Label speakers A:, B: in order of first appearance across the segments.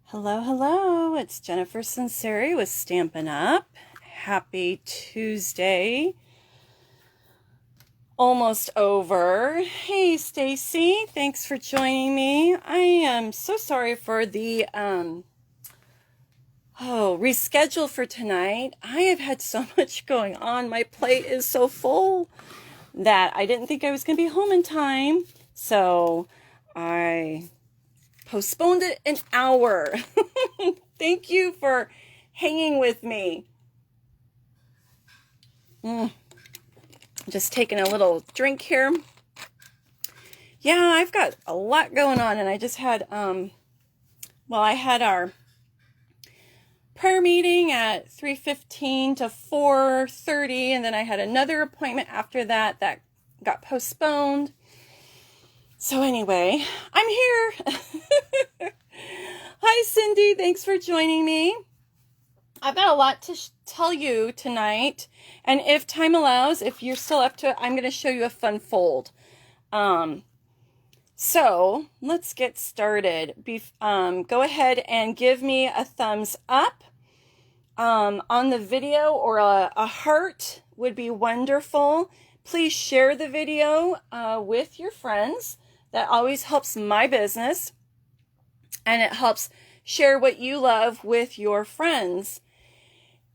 A: Hello, hello. It's Jennifer Sinceri with Stampin' Up. Happy Tuesday. Almost over. Hey, Stacy. Thanks for joining me. I am so sorry for the reschedule for tonight. I have had so much going on. My plate is so full that I didn't think I was going to be home in time. So I postponed it an hour. Thank you for hanging with me. Just taking a little drink here. Yeah, I've got a lot going on, and I just had, I had our prayer meeting at 3:15 to 4:30, and then I had another appointment after that got postponed. So anyway, I'm here. Hi, Cindy. Thanks for joining me. I've got a lot to tell you tonight. And if time allows, if you're still up to it, I'm going to show you a fun fold. So let's get started. Go ahead and give me a thumbs up on the video, or a heart would be wonderful. Please share the video with your friends. That always helps my business, and it helps share what you love with your friends.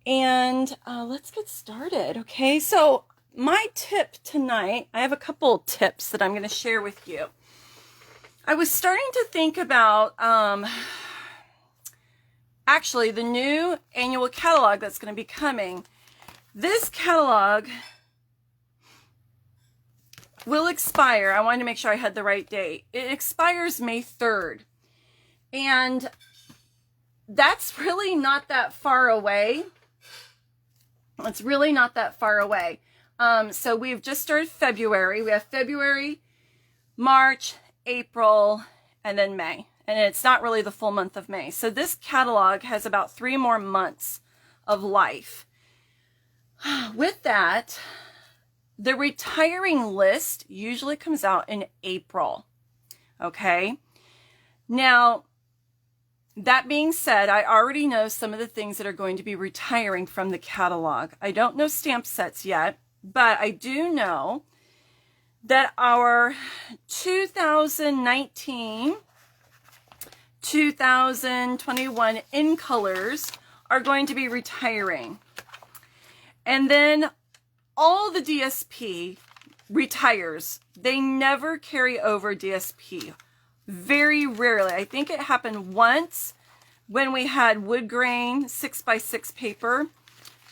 A: And let's get started, okay? So my tip tonight, I have a couple tips that I'm going to share with you. I was starting to think about actually the new annual catalog that's going to be coming. This catalog will expire. I wanted to make sure I had the right date. It expires May 3rd. And that's really not that far away. It's really not that far away. So we've just started February. We have February, March, April, and then May. And it's not really the full month of May. So this catalog has about 3 more months of life. With that, the retiring list usually comes out in April. Okay? Now, that being said, I already know some of the things that are going to be retiring from the catalog. I don't know stamp sets yet, but I do know that our 2019, 2021 in colors are going to be retiring. And then all the DSP retires. They never carry over DSP. Very rarely. I think it happened once when we had wood grain 6x6 paper.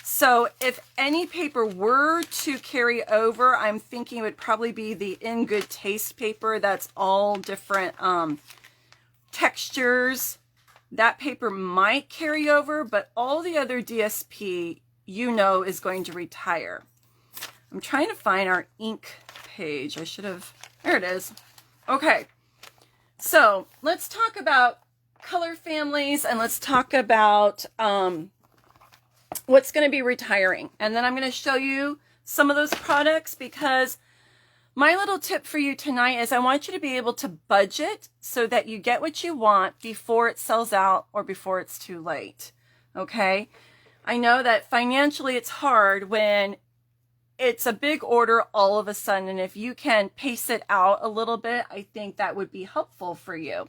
A: So if any paper were to carry over, I'm thinking it would probably be the In Good Taste paper. That's all different textures. That paper might carry over, but all the other DSP, is going to retire. I'm trying to find our ink page. There it is. Okay. So let's talk about color families, and let's talk about what's going to be retiring. And then I'm going to show you some of those products, because my little tip for you tonight is I want you to be able to budget so that you get what you want before it sells out or before it's too late. Okay? I know that financially it's hard when it's a big order all of a sudden, and if you can pace it out a little bit, I think that would be helpful for you.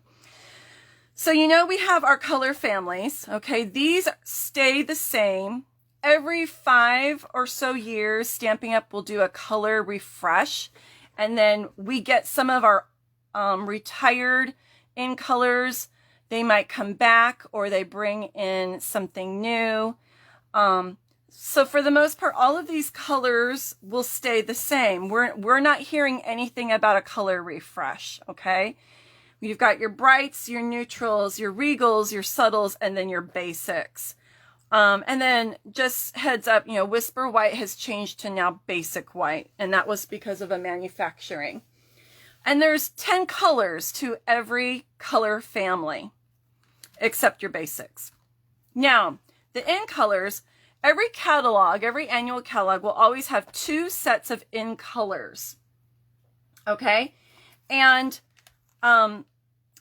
A: So we have our color families, okay? These stay the same. Every 5 or so years, Stampin' Up will do a color refresh, and then we get some of our retired in colors. They might come back, or they bring in something new. So for the most part, all of these colors will stay the same. We're not hearing anything about a color refresh, okay? You've got your brights, your neutrals, your regals, your subtles, and then your basics. And then just heads up, Whisper White has changed to now Basic White, and that was because of a manufacturing. And there's 10 colors to every color family, except your basics. Now, the in colors, every catalog, every annual catalog will always have 2 sets of in colors. Okay? And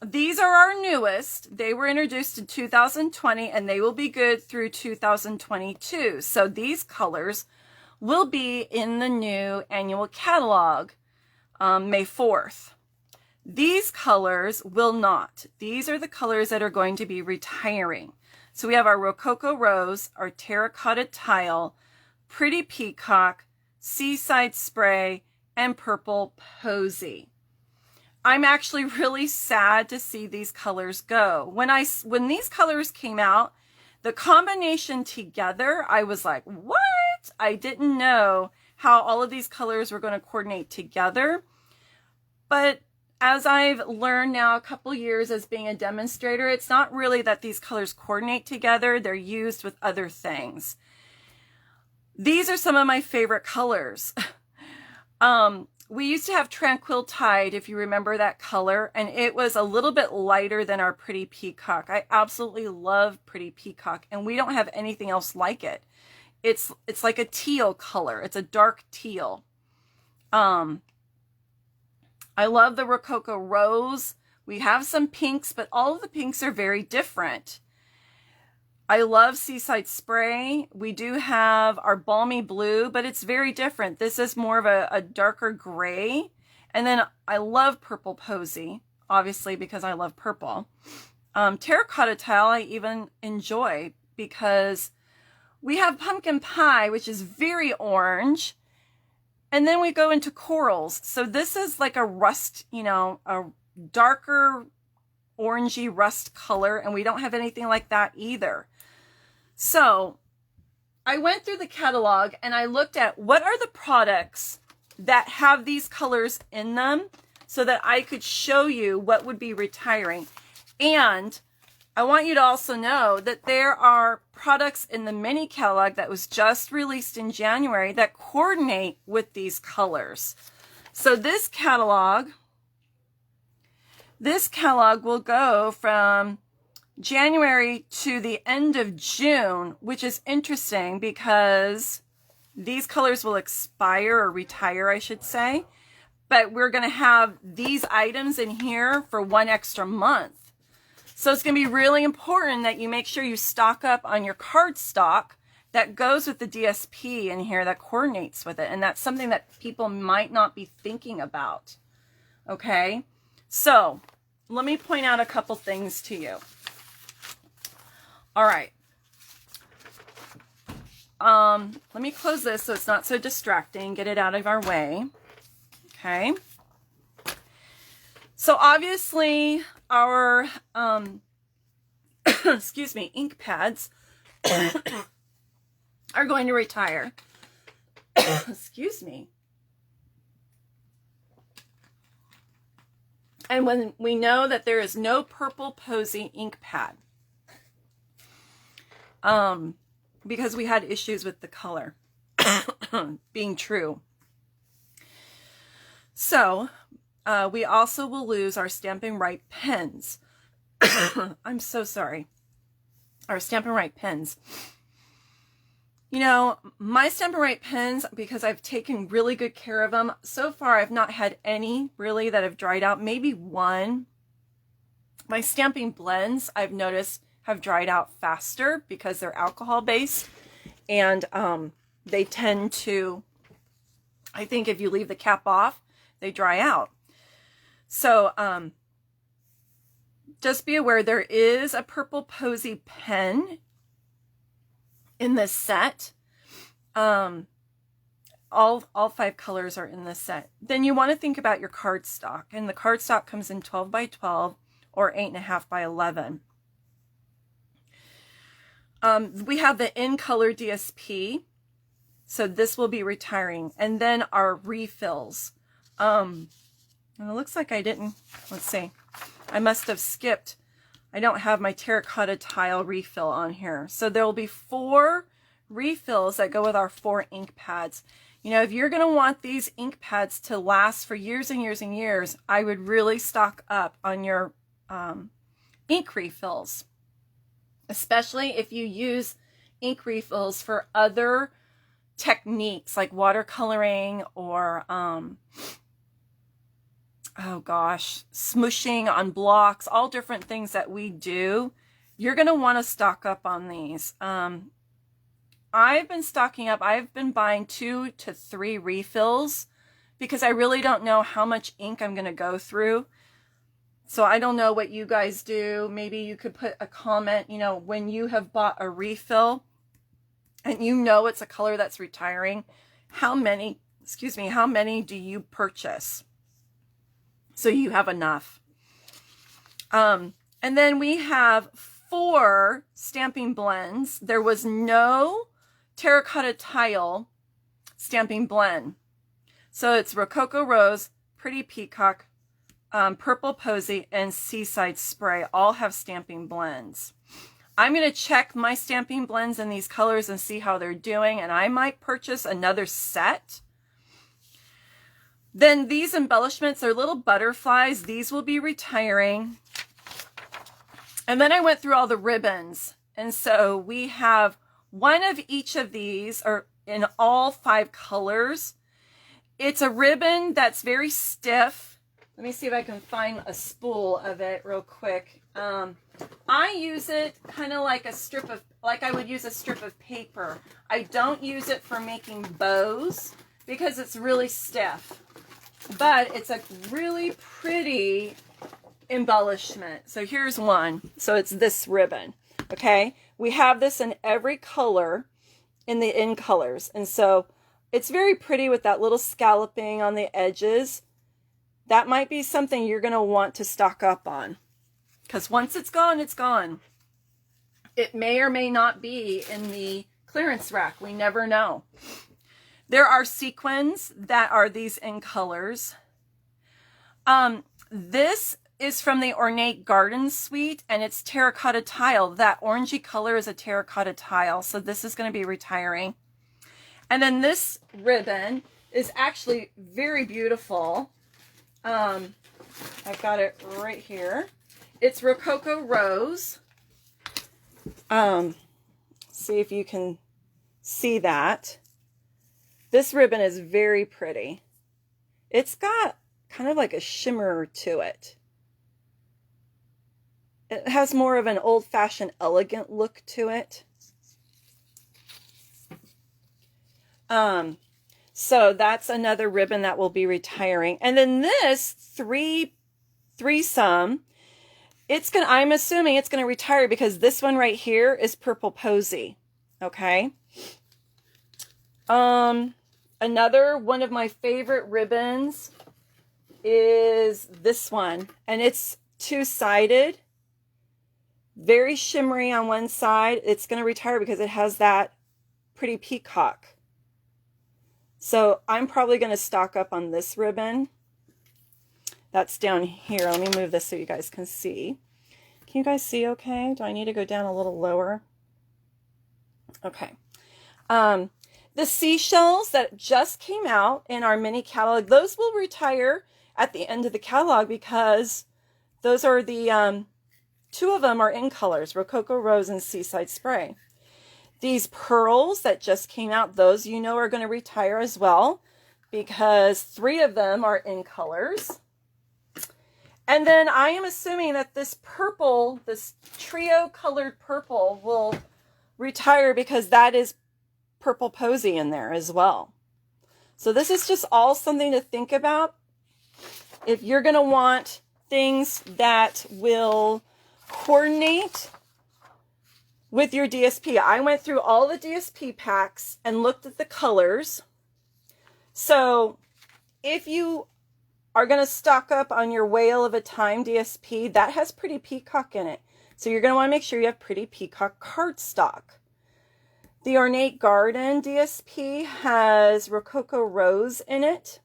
A: these are our newest. They were introduced in 2020 and they will be good through 2022. So these colors will be in the new annual catalog, May 4th. These colors will not. These are the colors that are going to be retiring. So we have our Rococo Rose, our Terracotta Tile, Pretty Peacock, Seaside Spray, and Purple Posy. I'm actually really sad to see these colors go. When these colors came out, the combination together, I was like, what? I didn't know how all of these colors were going to coordinate together. But as I've learned now a couple years as being a demonstrator, it's not really that these colors coordinate together. They're used with other things. These are some of my favorite colors. We used to have Tranquil Tide, if you remember that color, and it was a little bit lighter than our Pretty Peacock. I absolutely love Pretty Peacock, and we don't have anything else like it. It's like a teal color. It's a dark teal. I love the Rococo Rose. We have some pinks, but all of the pinks are very different. I love Seaside Spray. We do have our Balmy Blue, but it's very different. This is more of a darker gray. And then I love Purple Posy, obviously because I love purple. Terracotta Tile I even enjoy because we have Pumpkin Pie, which is very orange. And then we go into corals. So this is like a rust, a darker orangey rust color. And we don't have anything like that either. So I went through the catalog and I looked at what are the products that have these colors in them so that I could show you what would be retiring. And I want you to also know that there are products in the mini catalog that was just released in January that coordinate with these colors. So this catalog will go from January to the end of June, which is interesting because these colors will expire or retire, I should say. But we're going to have these items in here for 1 extra month. So it's going to be really important that you make sure you stock up on your card stock that goes with the DSP in here that coordinates with it. And that's something that people might not be thinking about. Okay? So let me point out a couple things to you. All right. Let me close this so it's not so distracting. Get it out of our way. Okay. So obviously our, excuse me, ink pads are going to retire. Excuse me. And when we know that there is no Purple Posy ink pad, because we had issues with the color being true. So we also will lose our Stampin' Right pens. I'm so sorry. Our Stampin' Right pens. My Stampin' Right pens, because I've taken really good care of them, so far I've not had any really that have dried out. Maybe one. My stamping blends, I've noticed, have dried out faster because they're alcohol based, and they tend to, I think if you leave the cap off, they dry out. So just be aware there is a Purple Posy pen in this set. All 5 colors are in this set. Then you want to think about your cardstock, and the cardstock comes in 12 by 12 or 8.5 by 11. We have the in color DSP, so this will be retiring, and then our refills. And it looks like I didn't. Let's see. I must have skipped. I don't have my Terracotta Tile refill on here, so there will be 4 refills that go with our 4 ink pads. You know, if you're going to want these ink pads to last for years and years and years, I would really stock up on your ink refills, especially if you use ink refills for other techniques like watercoloring or, oh gosh, smooshing on blocks, all different things that we do. You're going to want to stock up on these. I've been stocking up. I've been buying 2 to 3 refills because I really don't know how much ink I'm going to go through. So I don't know what you guys do. Maybe you could put a comment, you know, when you have bought a refill and you know it's a color that's retiring, how many do you purchase so you have enough? And then we have 4 stamping blends. There was no terracotta tile stamping blend. So it's Rococo Rose, Pretty Peacock, Purple Posy, and Seaside Spray all have stamping blends. I'm going to check my stamping blends in these colors and see how they're doing, and I might purchase another set. Then these embellishments are little butterflies. These will be retiring. And then I went through all the ribbons. And so we have one of each of these are in all 5 colors. It's a ribbon that's very stiff. Let me see if I can find a spool of it real quick. I use it kind of like I would use a strip of paper. I don't use it for making bows because it's really stiff. But it's a really pretty embellishment. So here's one. So it's this ribbon. Okay. We have this in every color in the in colors. And so it's very pretty with that little scalloping on the edges. That might be something you're going to want to stock up on. Because once it's gone, it's gone. It may or may not be in the clearance rack. We never know. There are sequins that are these in colors. This is from the Ornate Garden Suite, and it's terracotta tile. That orangey color is a terracotta tile, so this is going to be retiring. And then this ribbon is actually very beautiful. I've got it right here. It's Rococo Rose. See if you can see that. This ribbon is very pretty. It's got kind of like a shimmer to it. It has more of an old-fashioned, elegant look to it. So that's another ribbon that will be retiring. And then this threesome, I'm assuming it's going to retire because this one right here is Purple Posy. Okay. Another one of my favorite ribbons is this one, and it's 2-sided. Very shimmery on one side. It's going to retire because it has that Pretty Peacock. So I'm probably going to stock up on this ribbon. That's down here. Let me move this so you guys can see. Can you guys see okay? Do I need to go down a little lower? Okay. The seashells that just came out in our mini catalog, those will retire at the end of the catalog because those are the 2 of them are in colors, Rococo Rose and Seaside Spray. These pearls that just came out, those you know are going to retire as well because 3 of them are in colors. And then I am assuming that this purple, this trio colored purple will retire because that is Purple Posy in there as well. So this is just all something to think about. If you're going to want things that will coordinate with your DSP. I went through all the DSP packs and looked at the colors. So if you are going to stock up on your Whale of a Time DSP, that has Pretty Peacock in it. So you're going to want to make sure you have Pretty Peacock cardstock. The Ornate Garden DSP has Rococo Rose in it.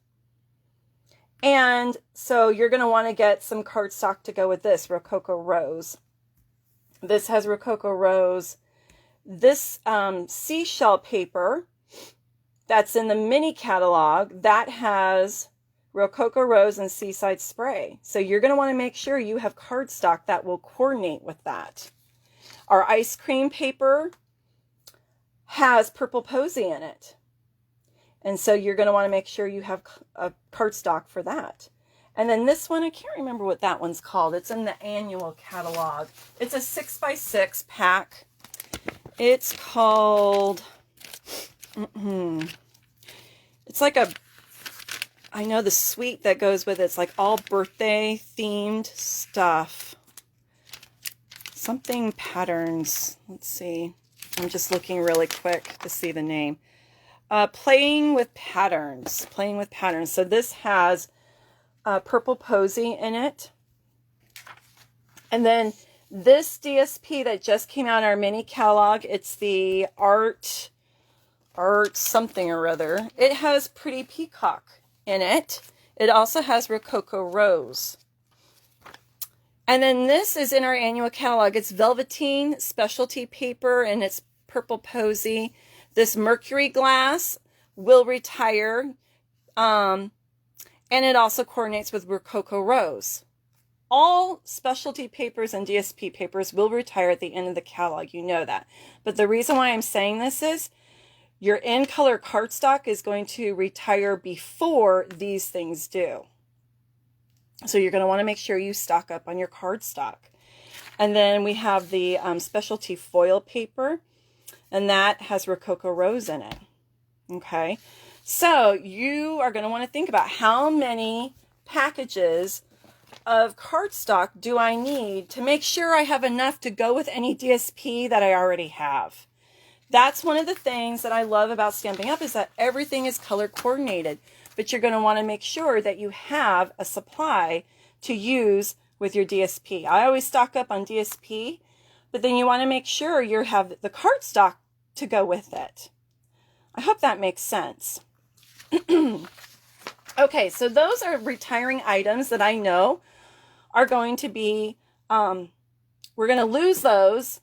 A: And so you're going to want to get some cardstock to go with this, Rococo Rose. This has Rococo Rose. This seashell paper that's in the mini catalog, that has Rococo Rose and Seaside Spray. So you're going to want to make sure you have cardstock that will coordinate with that. Our ice cream paper has Purple Posy in it. And so you're going to want to make sure you have a cardstock for that. And then this one, I can't remember what that one's called. It's in the annual catalog. It's a 6x6 pack. It's called, it's like a, I know the suite that goes with it. It's like all birthday themed stuff. Something patterns. Let's see. I'm just looking really quick to see the name. Playing with patterns. Playing with patterns. So this has Purple Posy in it. And then this DSP that just came out in our mini catalog, it's the art something or other. It has Pretty Peacock in it. It also has Rococo Rose. And then this is in our annual catalog. It's velveteen specialty paper and it's Purple Posy. This mercury glass will retire. And it also coordinates with Rococo Rose. All specialty papers and DSP papers will retire at the end of the catalog. You know that. But the reason why I'm saying this is your in-color cardstock is going to retire before these things do. So you're going to want to make sure you stock up on your cardstock. And then we have the specialty foil paper, and that has Rococo Rose in it. Okay, so you are going to want to think about how many packages of cardstock do I need to make sure I have enough to go with any DSP that I already have. That's one of the things that I love about Stampin' Up! Is that everything is color coordinated. But you're going to want to make sure that you have a supply to use with your DSP. I always stock up on DSP, but then you want to make sure you have the cardstock to go with it. I hope that makes sense. Okay, so those are retiring items that I know are going to be, we're going to lose those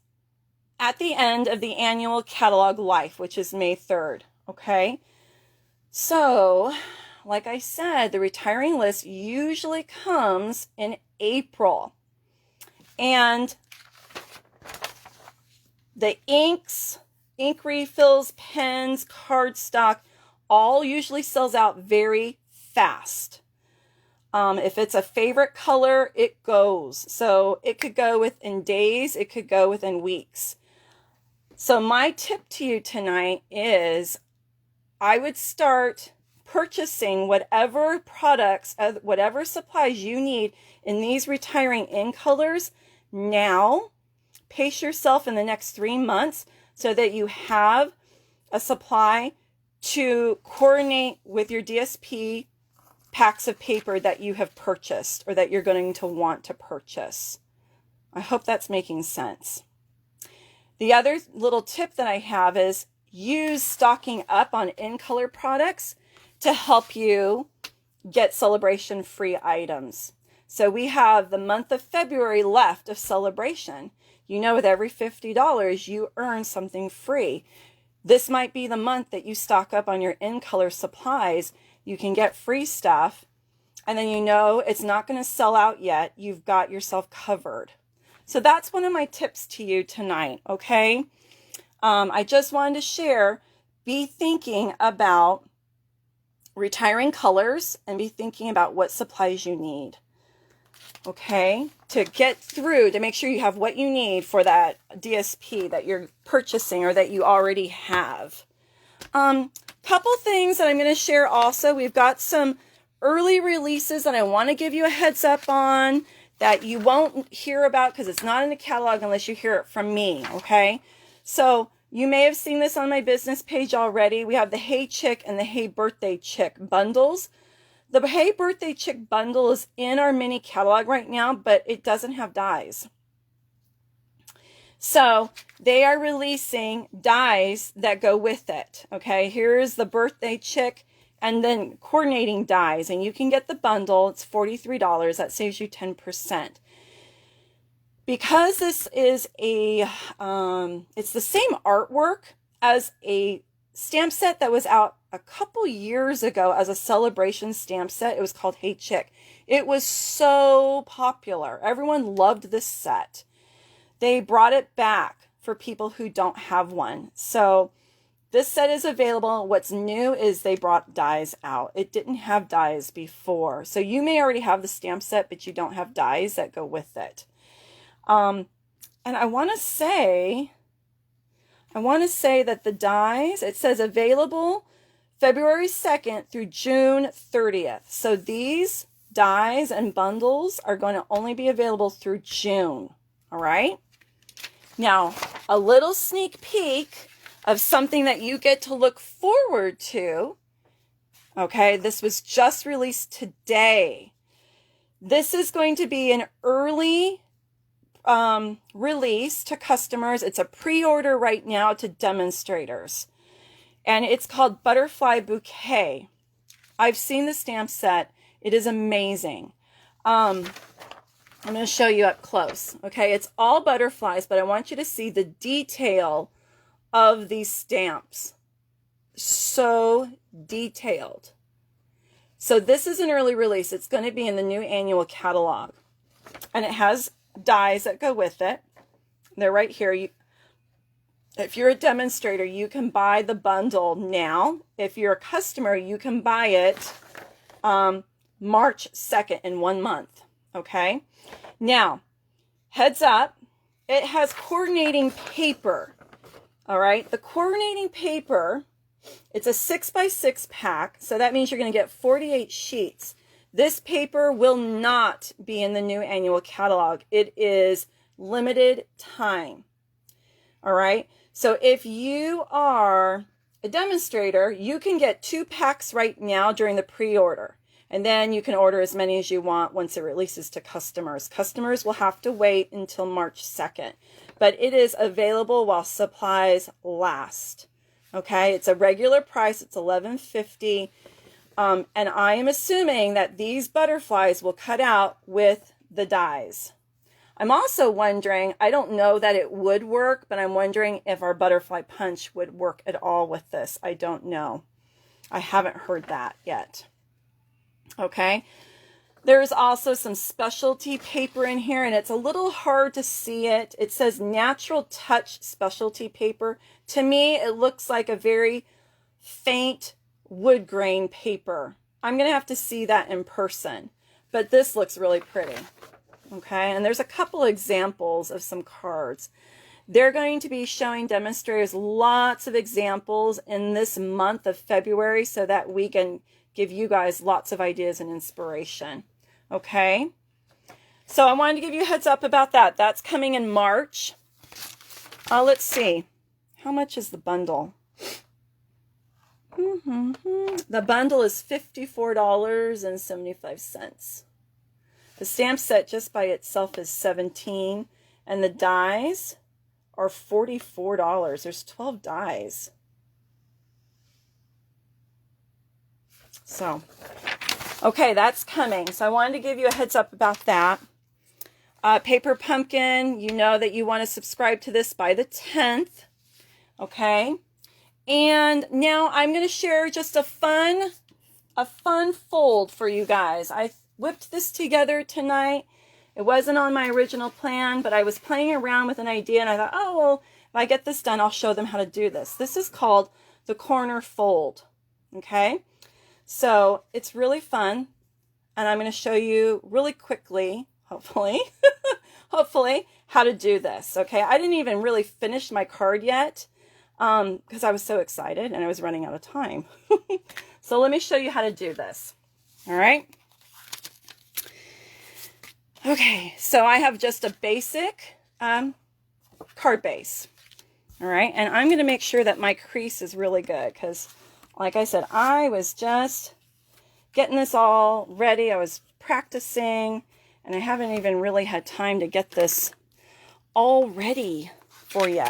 A: at the end of the annual catalog life, which is May 3rd. Okay, so like I said, the retiring list usually comes in April. And the inks, ink refills, pens, cardstock, all usually sells out very fast. If it's a favorite color, it goes. So it could go within days, it could go within weeks. So my tip to you tonight is I would start purchasing whatever products, whatever supplies you need in these retiring in colors now. Pace yourself in the next 3 months so that you have a supply to coordinate with your DSP packs of paper that you have purchased or that you're going to want to purchase. I hope that's making sense. The other little tip that I have is use stocking up on in-color products to help you get celebration free items. So we have the month of February left of celebration. You know, with every $50, you earn something free. This might be the month that you stock up on your in-color supplies. You can get free stuff, and then you know it's not going to sell out yet. You've got yourself covered. So that's one of my tips to you tonight, okay? I just wanted to share, be thinking about retiring colors and be thinking about what supplies you need, okay? To get through, to make sure you have what you need for that DSP that you're purchasing or that you already have. Couple things that I'm going to share also. We've got some early releases that I want to give you a heads up on that you won't hear about because it's not in the catalog unless you hear it from me, okay? So you may have seen this on my business page already. We have the Hey Chick and the Hey Birthday Chick bundles. The Hey Birthday Chick bundle is in our mini catalog right now, but it doesn't have dies. So they are releasing dies that go with it, okay? Here's the Birthday Chick and then coordinating dies, and you can get the bundle. It's $43. That saves you 10%. Because this is it's the same artwork as a stamp set that was out a couple years ago as a celebration stamp set. It was called Hey Chick. It was so popular. Everyone loved this set. They brought it back for people who don't have one. So this set is available. What's new is they brought dies out. It didn't have dies before. So you may already have the stamp set, but you don't have dies that go with it. And I want to say that the dies, it says available February 2nd through June 30th. So these dies and bundles are going to only be available through June. All right. Now, a little sneak peek of something that you get to look forward to. Okay, this was just released today. This is going to be an early release to customers. It's a pre-order right now to demonstrators. And it's called Butterfly Bouquet. I've seen the stamp set. It is amazing. I'm going to show you up close. Okay, it's all butterflies, but I want you to see the detail of these stamps. So detailed. So this is an early release. It's going to be in the new annual catalog. And it has dies that go with it. They're right here. If you're a demonstrator, you can buy the bundle now. If you're a customer, you can buy it March 2nd in 1 month. Okay? Now, heads up, it has coordinating paper. All right? The coordinating paper, it's a 6x6 pack, so that means you're going to get 48 sheets. This paper will not be in the new annual catalog. It is limited time. All right? So if you are a demonstrator, you can get 2 packs right now during the pre-order. And then you can order as many as you want once it releases to customers. Customers will have to wait until March 2nd. But it is available while supplies last. Okay, it's a regular price. It's $11.50. And I am assuming that these butterflies will cut out with the dies. I'm also wondering, I don't know that it would work, but I'm wondering if our butterfly punch would work at all with this. I don't know. I haven't heard that yet. Okay. There's also some specialty paper in here, and it's a little hard to see it. It says Natural Touch specialty paper. To me, it looks like a very faint wood grain paper. I'm going to have to see that in person, but this looks really pretty. Okay, and there's a couple examples of some cards. They're going to be showing demonstrators lots of examples in this month of February so that we can give you guys lots of ideas and inspiration. Okay, so I wanted to give you a heads up about that. That's coming in March. Let's see. How much is the bundle? The bundle is $54.75. The stamp set just by itself is $17, and the dies are $44. There's 12 dies. So, okay, that's coming. So I wanted to give you a heads up about that. Paper Pumpkin, you know that you want to subscribe to this by the 10th. Okay. And now I'm going to share just a fun fold for you guys. I whipped this together tonight. It wasn't on my original plan, but I was playing around with an idea and I thought, oh, well, if I get this done, I'll show them how to do this. This is called the corner fold. Okay. So it's really fun. And I'm going to show you really quickly, hopefully, how to do this. Okay. I didn't even really finish my card yet. Because I was so excited and I was running out of time. So let me show you how to do this. All right. Okay, so I have just a basic card base. All right, and I'm going to make sure that my crease is really good because, like I said, I was just getting this all ready. I was practicing, and I haven't even really had time to get this all ready for you.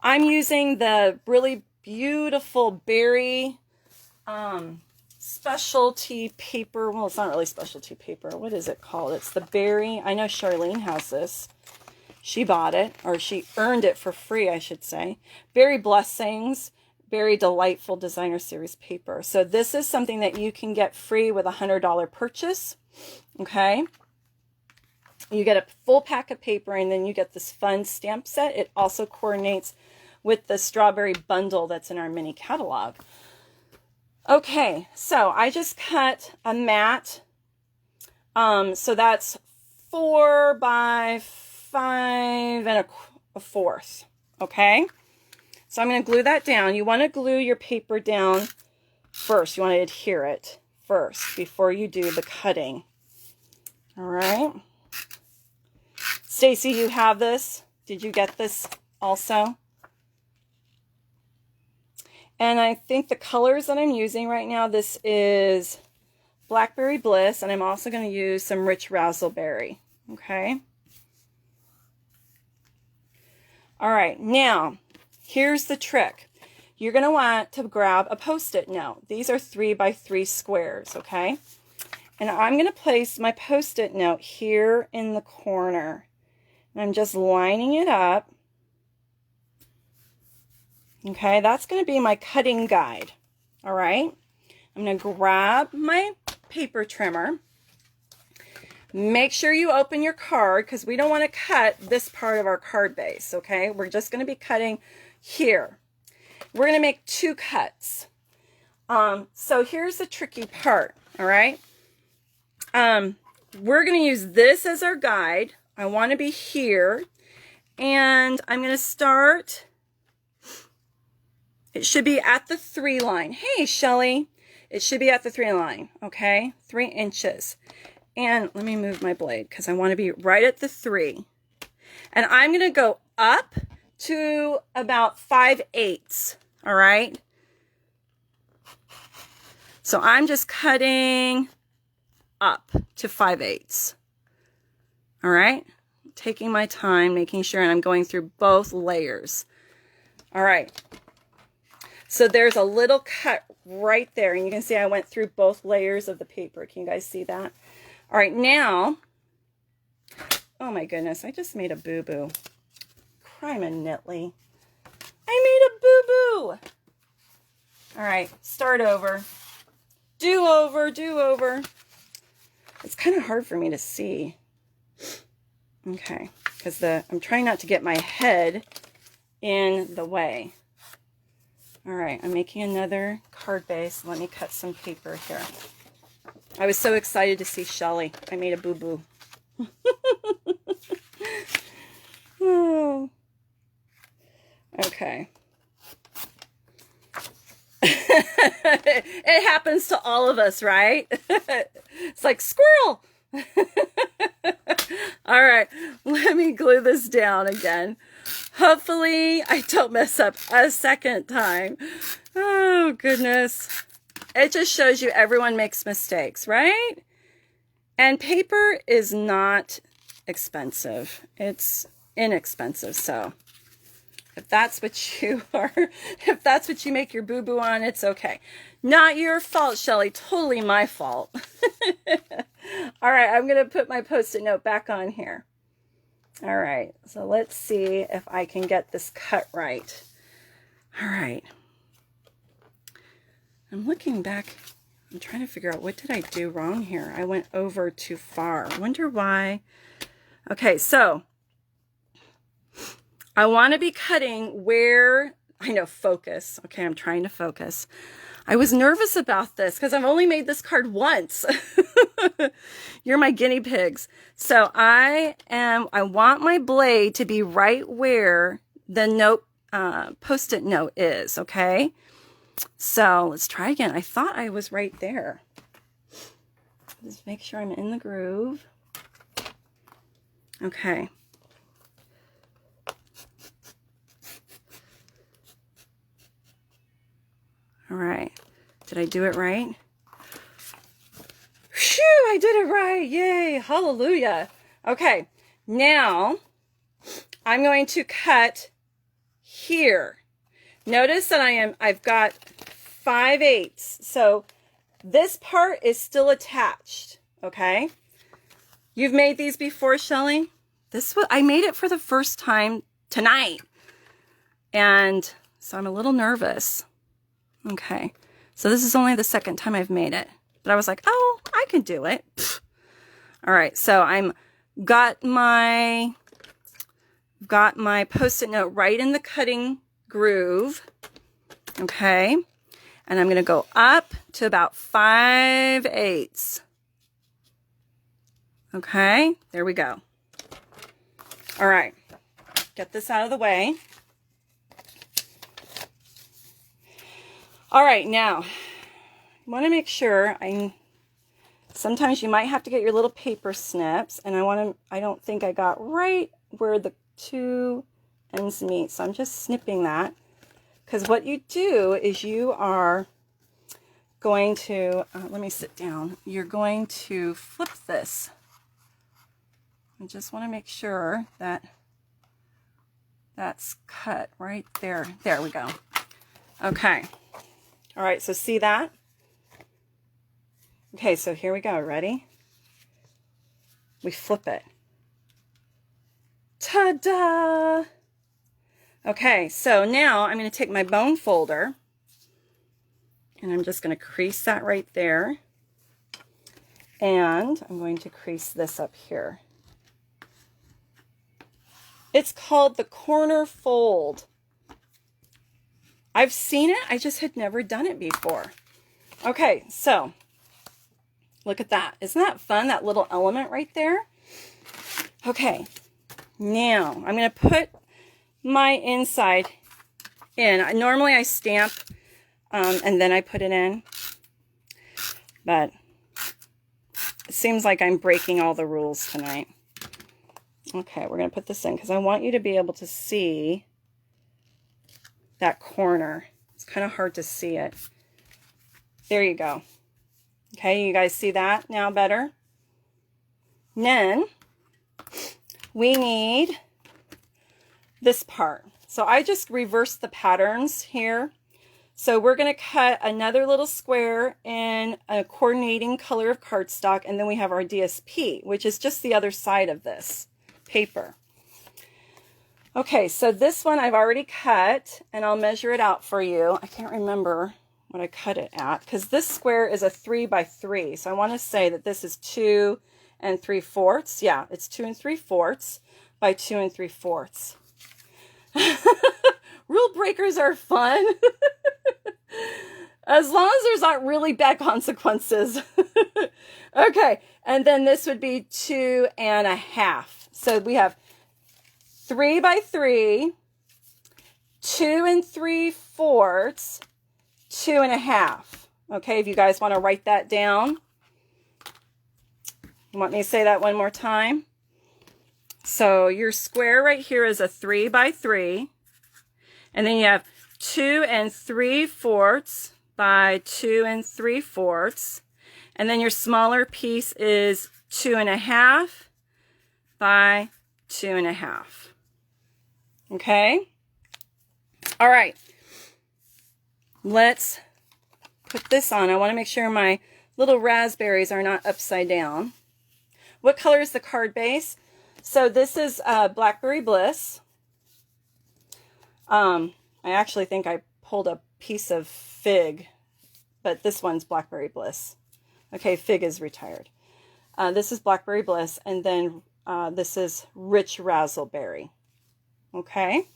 A: I'm using the really beautiful berry specialty paper. Well, it's not really specialty paper. What is it called? It's the berry. I know Charlene has this. She bought it, or she earned it for free, I should say. Berry Blessings very delightful designer series paper. So this is something that you can get free with a $100 purchase. Okay. You get a full pack of paper and then you get this fun stamp set. It also coordinates with the strawberry bundle that's in our mini catalog. Okay, so I just cut a mat. So that's 4 by 5 and a fourth. Okay, so I'm going to glue that down. You want to glue your paper down first. You want to adhere it first before you do the cutting. All right. Stacy, you have this? Did you get this also? And I think the colors that I'm using right now, this is Blackberry Bliss, and I'm also going to use some Rich Razzleberry. Okay. All right, now here's the trick. You're going to want to grab a Post-it note. These are 3 by 3 squares, okay? And I'm going to place my Post-it note here in the corner. And I'm just lining it up. Okay, that's going to be my cutting guide. All right, I'm going to grab my paper trimmer. Make sure you open your card because we don't want to cut this part of our card base. Okay, we're just going to be cutting here. We're going to make 2 cuts. So here's the tricky part. All right, we're going to use this as our guide. I want to be here, and I'm going to start. It should be at the 3 line. Hey, Shelly. It should be at the 3 line, okay? 3 inches. And let me move my blade because I want to be right at the 3. And I'm going to go up to about 5/8, all right? So I'm just cutting up to 5/8, all right? Taking my time, making sure, and I'm going through both layers. All right. So there's a little cut right there, and you can see I went through both layers of the paper. Can you guys see that? All right, now, oh my goodness, I just made a boo-boo. Crime and Nitley. I made a boo-boo. All right, start over. Do over, do over. It's kind of hard for me to see. Okay, because I'm trying not to get my head in the way. All right, I'm making another card base. Let me cut some paper here. I was so excited to see Shelly. I made a boo-boo. Oh. Okay. It happens to all of us, right? It's like, squirrel! All right, let me glue this down again. Hopefully I don't mess up a second time. Oh, goodness. It just shows you everyone makes mistakes, right? And paper is not expensive. It's inexpensive. So if that's what you are, if that's what you make your boo-boo on, it's okay. Not your fault, Shelly. Totally my fault. All right, I'm going to put my Post-it note back on here. All right, so let's see if I can get this cut right. All right. I'm looking back. I'm trying to figure out what did I do wrong here. I went over too far. I wonder why. Okay, so I want to be cutting where, I know, focus. Okay, I'm trying to focus. I was nervous about this because I've only made this card once. You're my guinea pigs. So I want my blade to be right where the note, Post-it note is, okay? So let's try again. I thought I was right there. Just make sure I'm in the groove. Okay. All right. Did I do it right? Phew, I did it right. Yay. Hallelujah. Okay. Now I'm going to cut here. Notice that I've got 5/8. So this part is still attached. Okay. You've made these before, Shelly? I made it for the first time tonight. And so I'm a little nervous. Okay, so this is only the second time I've made it, but I was like, oh, I can do it. Pfft. All right, so got my Post-it note right in the cutting groove. Okay, and I'm gonna go up to about 5/8. Okay, there we go. All right, get this out of the way. All right, now, you want to make sure, sometimes you might have to get your little paper snips, and I don't think I got right where the two ends meet, so I'm just snipping that, because what you do is you are going to, let me sit down, you're going to flip this. I just want to make sure that that's cut right there. There we go. Okay. All right, so see that? Okay, so here we go. Ready? We flip it. Ta-da! Okay, so now I'm going to take my bone folder and I'm just going to crease that right there. And I'm going to crease this up here. It's called the corner fold. I've seen it, I just had never done it before. Okay, so look at that. Isn't that fun, that little element right there? Okay, now I'm going to put my inside in. Normally I stamp and then I put it in, but it seems like I'm breaking all the rules tonight. Okay, we're going to put this in because I want you to be able to see that corner. It's kind of hard to see it. There you go. Okay, you guys see that now better? Then we need this part. So I just reversed the patterns here. So we're going to cut another little square in a coordinating color of cardstock, and then we have our DSP, which is just the other side of this paper. Okay, so this one I've already cut, and I'll measure it out for you. I can't remember what I cut it at, because this square is a 3 by 3. So I want to say that this is 2 3/4. Yeah, it's 2 3/4 by 2 3/4. Rule breakers are fun. As long as there's not really bad consequences. Okay, and then this would be 2 1/2. So we have 3 by 3, 2 3/4, 2 1/2. Okay, if you guys want to write that down. You want me to say that one more time? So your square right here is a 3 by 3. And then you have 2 3/4 by 2 3/4. And then your smaller piece is 2 1/2 by 2 1/2. Okay? All right. Let's put this on. I want to make sure my little raspberries are not upside down. What color is the card base? So this is Blackberry Bliss. I actually think I pulled a piece of Fig, but this one's Blackberry Bliss. Okay, Fig is retired. This is Blackberry Bliss, and then this is Rich Razzleberry. Okay?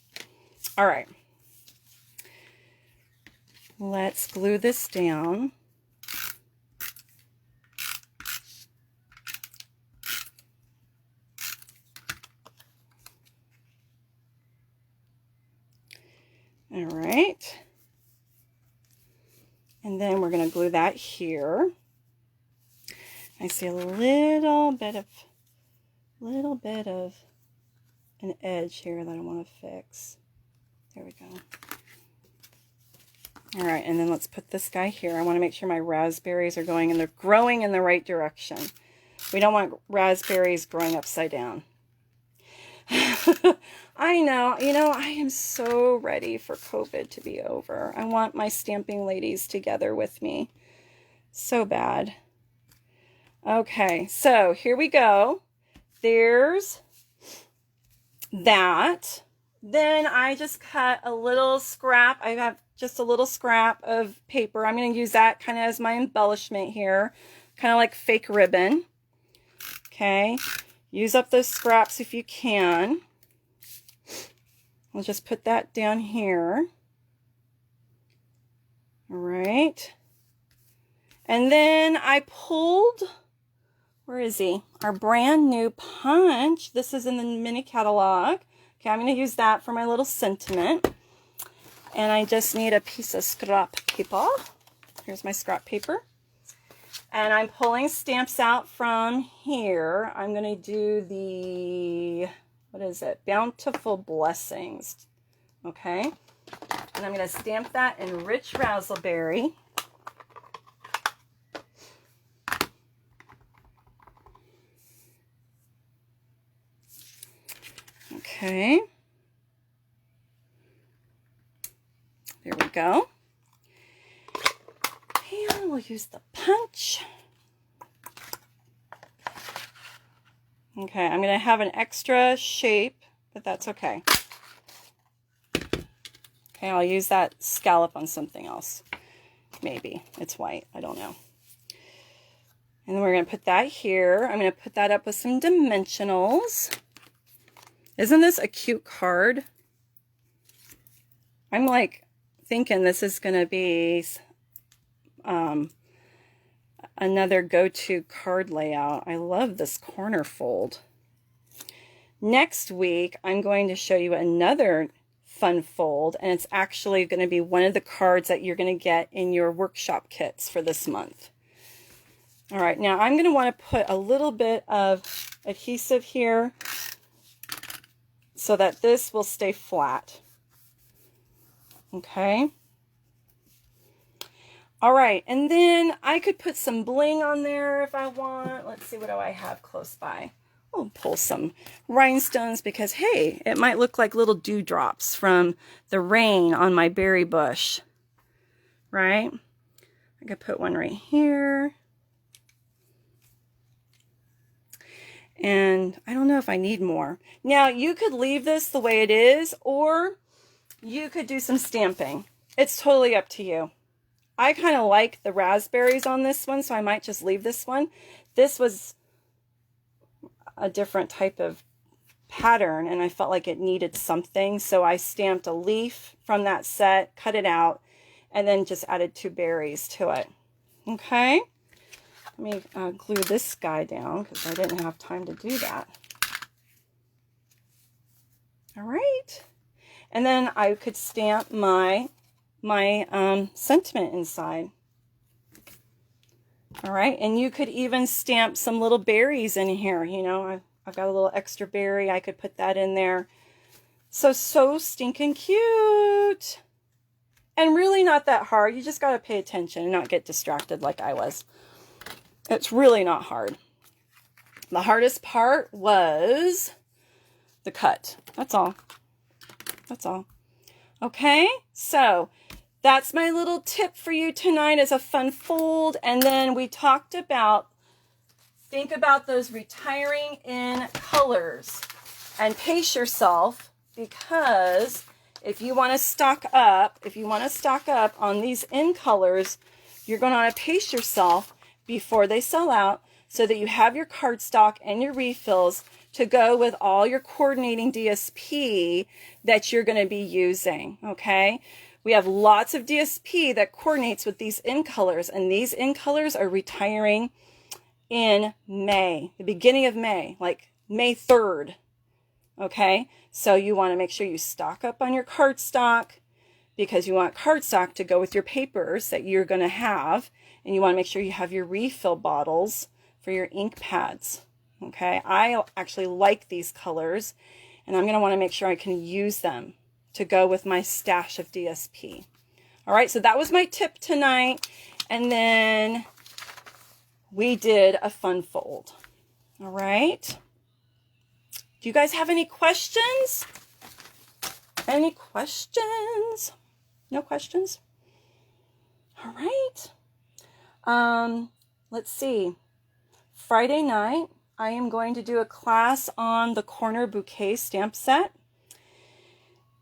A: All right. Let's glue this down. All right. And then we're going to glue that here. I see a little bit of an edge here that I want to fix. There we go. All right, and then let's put this guy here. I want to make sure my raspberries are growing in the right direction. We don't want raspberries growing upside down. I know, I am so ready for COVID to be over. I want my stamping ladies together with me. So bad. Okay, so here we go. There's that. Then I just cut a little scrap. I have just a little scrap of paper. I'm going to use that kind of as my embellishment here, kind of like fake ribbon. Okay, use up those scraps if you can. I'll just put that down here. All right. And then I pulled, where is he? Our brand new punch. This is in the mini catalog. Okay, I'm going to use that for my little sentiment. And I just need a piece of scrap paper. Here's my scrap paper. And I'm pulling stamps out from here. I'm going to do the, what is it? Bountiful Blessings. Okay. And I'm going to stamp that in Rich Razzleberry. Okay. There we go. And we'll use the punch. Okay, I'm going to have an extra shape, but that's okay. Okay, I'll use that scallop on something else. Maybe. It's white. I don't know. And then we're going to put that here. I'm going to put that up with some dimensionals. Isn't this a cute card? I'm like thinking this is going to be another go-to card layout. I love this corner fold. Next week, I'm going to show you another fun fold, and it's actually going to be one of the cards that you're going to get in your workshop kits for this month. All right, now I'm going to want to put a little bit of adhesive here so that this will stay flat. Okay. All right, and then I could put some bling on there if I want. Let's see, what do I have close by? I'll pull some rhinestones because, hey, it might look like little dewdrops from the rain on my berry bush, right? I could put one right here. And I don't know if I need more. Now, you could leave this the way it is, or you could do some stamping. It's totally up to you. I kind of like the raspberries on this one, so I might just leave this one. This was a different type of pattern, and I felt like it needed something, so I stamped a leaf from that set, cut it out, and then just added 2 berries to it. Okay? Let me glue this guy down because I didn't have time to do that. All right. And then I could stamp my sentiment inside. All right, and you could even stamp some little berries in here. You know, I've got a little extra berry. I could put that in there. So stinking cute. And really not that hard. You just got to pay attention and not get distracted like I was. It's really not hard. The hardest part was the cut. That's all. That's all. Okay, so that's my little tip for you tonight as a fun fold. And then we talked about, think about those retiring in colors and pace yourself, because if you want to stock up, on these in colors, you're going to want to pace yourself before they sell out so that you have your cardstock and your refills to go with all your coordinating DSP that you're going to be using, okay? We have lots of DSP that coordinates with these in colors, and these in colors are retiring in May, the beginning of May, like May 3rd, okay? So you want to make sure you stock up on your cardstock, because you want cardstock to go with your papers that you're going to have, and you want to make sure you have your refill bottles for your ink pads. Okay, I actually like these colors, and I'm going to want to make sure I can use them to go with my stash of DSP. All right, so that was my tip tonight, and then we did a fun fold. All right, do you guys have any questions? Any questions? No questions? All right. Let's see. Friday night, I am going to do a class on the Corner Bouquet stamp set.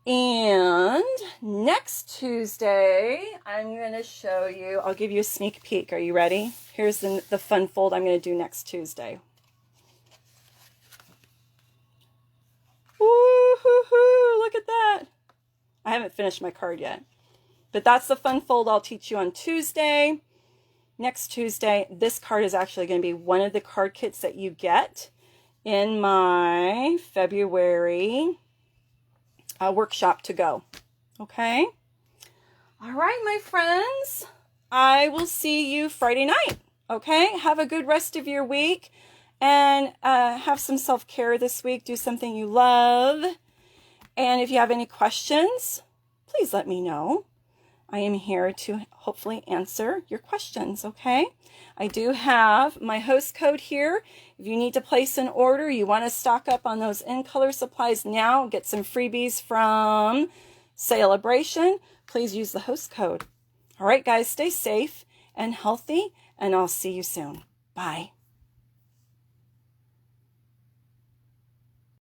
A: And next Tuesday, I'm going to show you, I'll give you a sneak peek. Are you ready? Here's the fun fold I'm going to do next Tuesday. Woo-hoo-hoo, look at that. I haven't finished my card yet. But that's the fun fold I'll teach you on Tuesday. Next Tuesday, this card is actually going to be one of the card kits that you get in my February workshop to go. Okay? All right, my friends. I will see you Friday night. Okay? Have a good rest of your week. And have some self-care this week. Do something you love. And if you have any questions, please let me know. I am here to hopefully answer your questions, okay? I do have my host code here. If you need to place an order, you want to stock up on those in-color supplies now, get some freebies from Sale-a-bration, please use the host code. All right, guys, stay safe and healthy, and I'll see you soon. Bye.